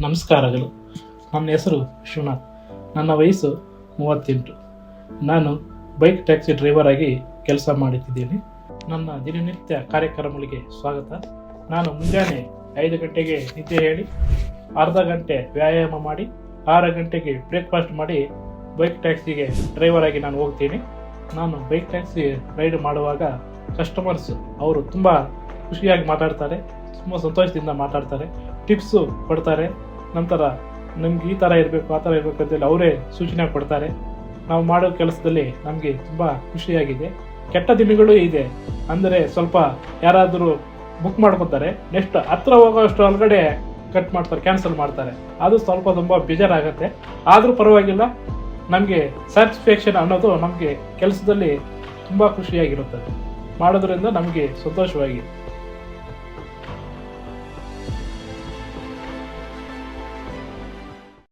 ನಮಸ್ಕಾರಗಳು. ನನ್ನ ಹೆಸರು ವಿಶ್ವನಾಥ್. ನನ್ನ ವಯಸ್ಸು 38. ನಾನು ಬೈಕ್ ಟ್ಯಾಕ್ಸಿ ಡ್ರೈವರ್ ಆಗಿ ಕೆಲಸ ಮಾಡುತ್ತಿದ್ದೇನೆ. ನನ್ನ ದಿನನಿತ್ಯ ಕಾರ್ಯಕ್ರಮಗಳಿಗೆ ಸ್ವಾಗತ. ನಾನು ಮುಂಜಾನೆ 5 ಗಂಟೆಗೆ ನಿದ್ದೆ ಹೇಳಿ ಅರ್ಧ ಗಂಟೆ ವ್ಯಾಯಾಮ ಮಾಡಿ 6 ಗಂಟೆಗೆ ಬ್ರೇಕ್ಫಾಸ್ಟ್ ಮಾಡಿ ಬೈಕ್ ಟ್ಯಾಕ್ಸಿಗೆ ಡ್ರೈವರ್ ಆಗಿ ನಾನು ಹೋಗ್ತೀನಿ. ನಾನು ಬೈಕ್ ಟ್ಯಾಕ್ಸಿ ರೈಡ್ ಮಾಡುವಾಗ ಕಸ್ಟಮರ್ಸ್ ಅವರು ತುಂಬ ಖುಷಿಯಾಗಿ ಮಾತಾಡ್ತಾರೆ, ತುಂಬ ಸಂತೋಷದಿಂದ ಮಾತಾಡ್ತಾರೆ, ಟಿಪ್ಸು ಕೊಡ್ತಾರೆ. ನಂತರ ನಮ್ಗೆ ಈ ಥರ ಇರಬೇಕು ಆ ಥರ ಇರಬೇಕು ಅಂತೇಳಿ ಅವರೇ ಸೂಚನೆ ಕೊಡ್ತಾರೆ. ನಾವು ಮಾಡೋ ಕೆಲಸದಲ್ಲಿ ನಮಗೆ ತುಂಬ ಖುಷಿಯಾಗಿದೆ. ಕೆಟ್ಟ ದಿನಗಳು ಇದೆ ಅಂದರೆ ಸ್ವಲ್ಪ ಯಾರಾದರೂ ಬುಕ್ ಮಾಡ್ಕೊತಾರೆ, ನೆಕ್ಸ್ಟ್ ಹತ್ರ ಹೋಗೋಷ್ಟು ಒಳಗಡೆ ಕಟ್ ಮಾಡ್ತಾರೆ, ಕ್ಯಾನ್ಸಲ್ ಮಾಡ್ತಾರೆ. ಅದು ಸ್ವಲ್ಪ ತುಂಬ ಬೇಜಾರಾಗುತ್ತೆ. ಆದರೂ ಪರವಾಗಿಲ್ಲ, ನಮಗೆ ಸ್ಯಾಟಿಸ್ಫ್ಯಾಕ್ಷನ್ ಅನ್ನೋದು ನಮಗೆ ಕೆಲಸದಲ್ಲಿ ತುಂಬ ಖುಷಿಯಾಗಿರುತ್ತದೆ. ಮಾಡೋದ್ರಿಂದ ನಮಗೆ ಸಂತೋಷವಾಗಿ